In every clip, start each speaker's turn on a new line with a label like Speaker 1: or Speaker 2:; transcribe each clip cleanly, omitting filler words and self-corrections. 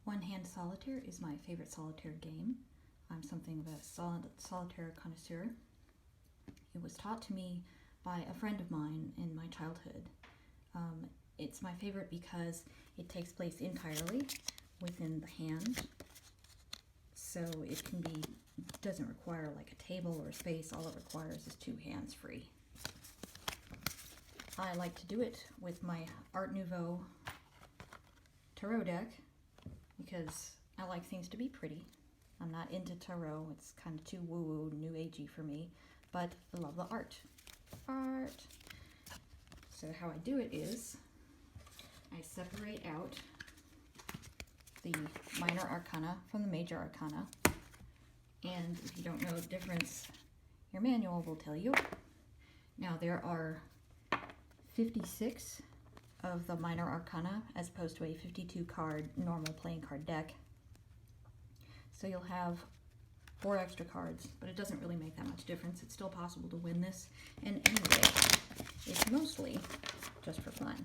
Speaker 1: One-hand solitaire is my favorite solitaire game. I'm something of a solitaire connoisseur. It was taught to me by a friend of mine in my childhood. It's my favorite because it takes place entirely within the hand, so it doesn't require like a table or space. All it requires is two hands free. I like to do it with my Art Nouveau tarot deck because I like things to be pretty. I'm not into tarot, it's kind of too woo-woo, new agey for me, but I love the art. So how I do it is I separate out the minor arcana from the major arcana, and if you don't know the difference, your manual will tell you. Now there are 56 of the minor arcana as opposed to a 52 card normal playing card deck. So you'll have 4 extra cards, but it doesn't really make that much difference. It's still possible to win this. And anyway, it's mostly just for fun.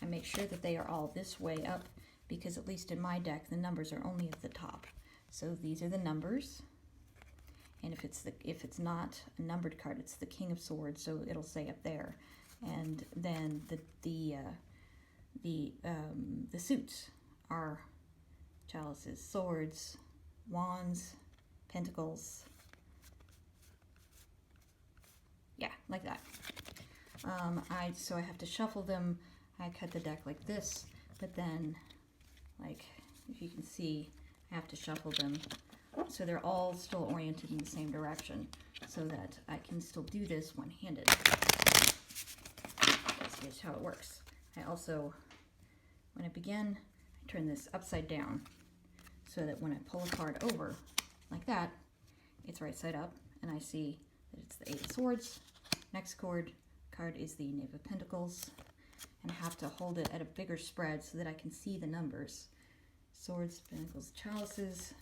Speaker 1: I make sure that they are all this way up because at least in my deck the numbers are only at the top. So these are the numbers. And if it's not a numbered card, it's the King of Swords, so it'll say up there. And then the suits are chalices, swords, wands, pentacles. Yeah, like that. So I have to shuffle them. I cut the deck like this, but then, like, if you can see, I have to shuffle them so they're all still oriented in the same direction so that I can still do this one-handed. Here's how it works. I also, when I begin, I turn this upside down so that when I pull a card over like that, it's right side up, and I see that it's the 8 of Swords. Next card is the Knave of Pentacles, and I have to hold it at a bigger spread so that I can see the numbers. Swords, Pentacles, Chalices.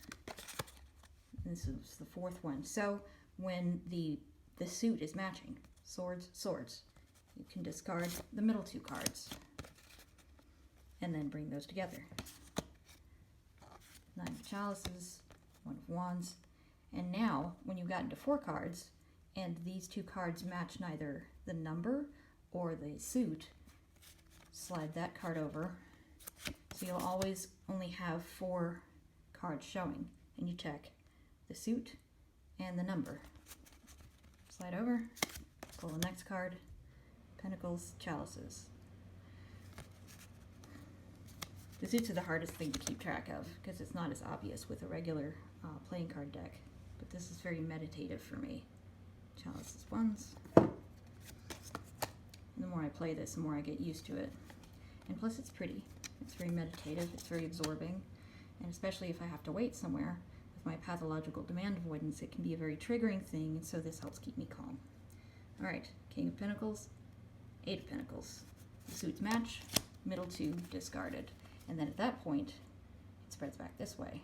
Speaker 1: This is the 4th one. So when the suit is matching, swords, swords, you can discard the middle 2 cards and then bring those together. 9 of Chalices, 1 of Wands, and now when you've gotten to 4 cards and these 2 cards match neither the number or the suit, slide that card over. So you'll always only have 4 cards showing, and you check the suit and the number. Slide over, pull the next card, Pentacles, Chalices. The suits are the hardest thing to keep track of because it's not as obvious with a regular playing card deck, but this is very meditative for me. Chalices, Wands. And the more I play this, the more I get used to it. And plus it's pretty. It's very meditative, it's very absorbing, and especially if I have to wait somewhere with my pathological demand avoidance, it can be a very triggering thing, and so this helps keep me calm. Alright, King of Pentacles, 8 of Pentacles. The suits match, middle 2 discarded. And then at that point, it spreads back this way.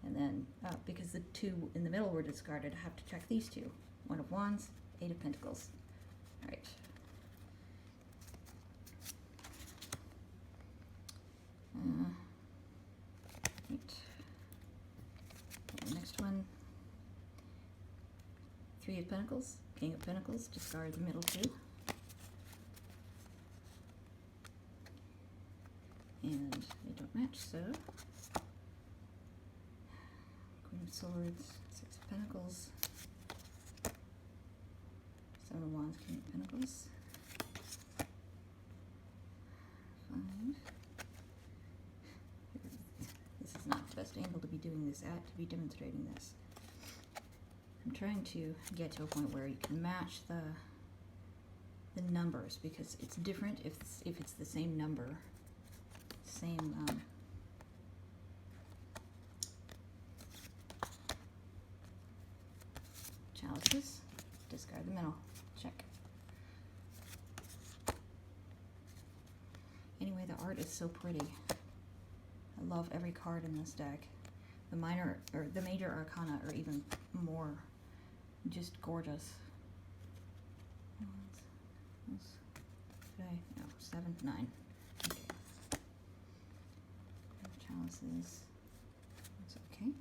Speaker 1: And then, because the 2 in the middle were discarded, I have to check these 2. 1 of Wands, 8 of Pentacles. Alright. The next one, 3 of Pentacles, King of Pentacles, discard the middle 2. And they don't match, so Queen of Swords, 6 of Pentacles, 7 of Wands, King of Pentacles, 5. This is not the best angle to be doing this at, to be demonstrating this. I'm trying to get to a point where you can match the numbers, because it's different if it's the same number. Same chalices, discard the middle, check. Anyway, the art is so pretty. I love every card in this deck. The minor or the major arcana are even more just gorgeous. Today, no, 7, 9. Okay. Chalices. That's okay.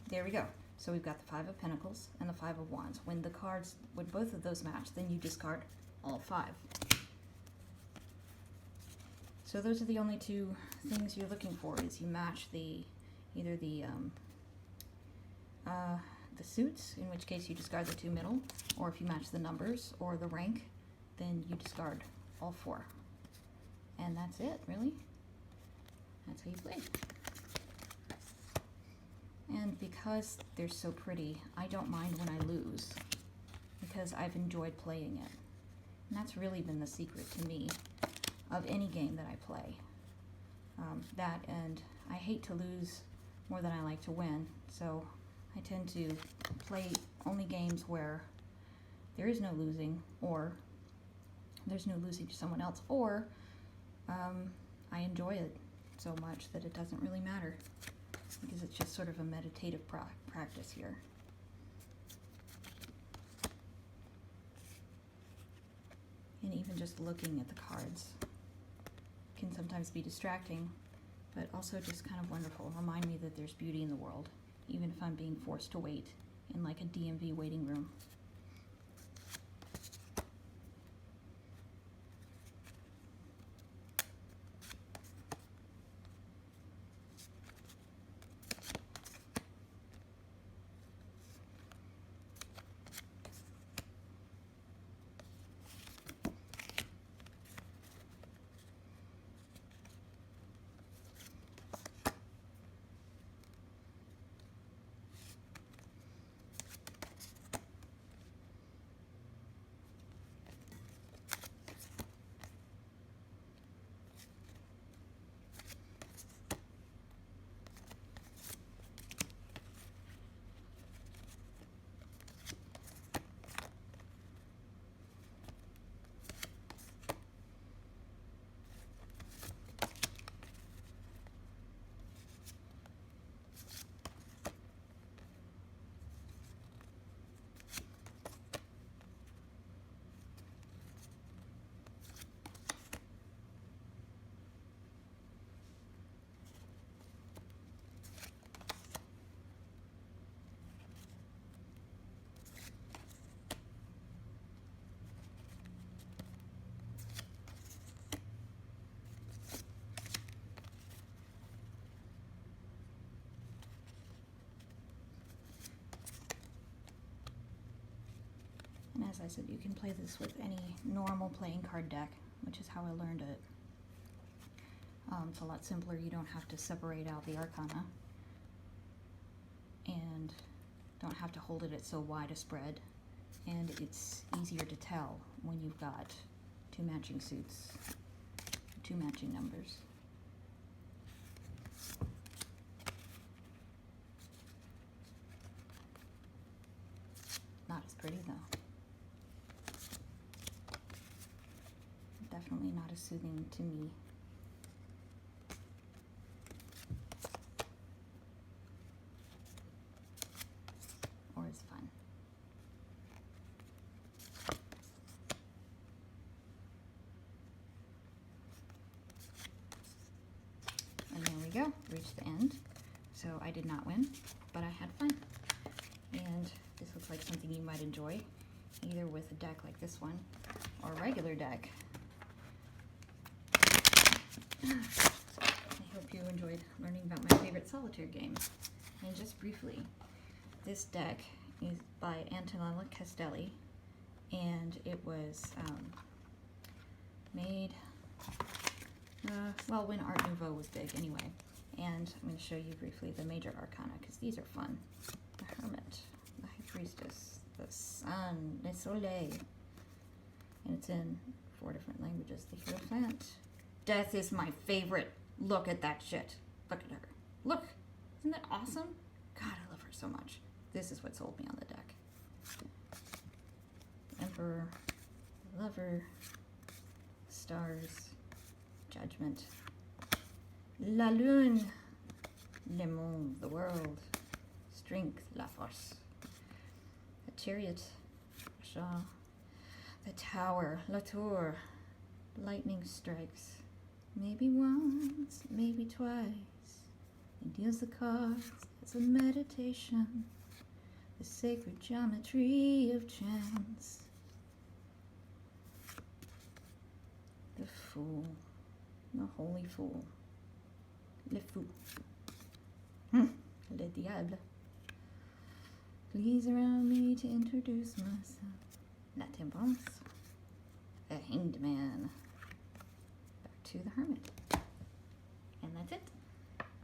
Speaker 1: There we go. So we've got the Five of Pentacles and the Five of Wands. When the cards, when both of those match, then you discard all five. So those are the only two things you're looking for, is you match either the suits, in which case you discard the two middle, or if you match the numbers or the rank, then you discard all four. And that's it, really. That's how you play. And because they're so pretty, I don't mind when I lose, because I've enjoyed playing it. And that's really been the secret to me of any game that I play. That, and I hate to lose more than I like to win, so I tend to play only games where there is no losing, or there's no losing to someone else, or I enjoy it so much that it doesn't really matter, because it's just sort of a meditative practice here. And even just looking at the cards can sometimes be distracting, but also just kind of wonderful. Remind me that there's beauty in the world, even if I'm being forced to wait in like a DMV waiting room. And as I said, you can play this with any normal playing card deck, which is how I learned it. It's a lot simpler. You don't have to separate out the arcana, and don't have to hold it at so wide a spread, and it's easier to tell when you've got two matching suits, two matching numbers. Not as pretty though. Definitely not as soothing to me. Or as fun. And there we go, reached the end. So I did not win, but I had fun. And this looks like something you might enjoy, either with a deck like this one, or a regular deck. I hope you enjoyed learning about my favorite solitaire game. And just briefly, this deck is by Antonella Castelli, and it was made, well, when Art Nouveau was big anyway. And I'm going to show you briefly the major arcana, because these are fun. The Hermit, the High Priestess, the Sun, Le Soleil, and it's in 4 different languages. The Hierophant. Death is my favorite. Look at that shit. Look at her. Look. Isn't that awesome? God, I love her so much. This is what sold me on the deck. Emperor, Lover, Stars, Judgment, La Lune, Le Monde, the world, Strength, La Force, the Chariot, Shaw, the Tower, La Tour, Lightning Strikes, maybe once, maybe twice. He deals the cards as a meditation, the sacred geometry of chance. The fool, the holy fool, le fou, le diable. Please allow me to introduce myself. La Temperance, the Hanged Man. Back to the Hermit. And that's it.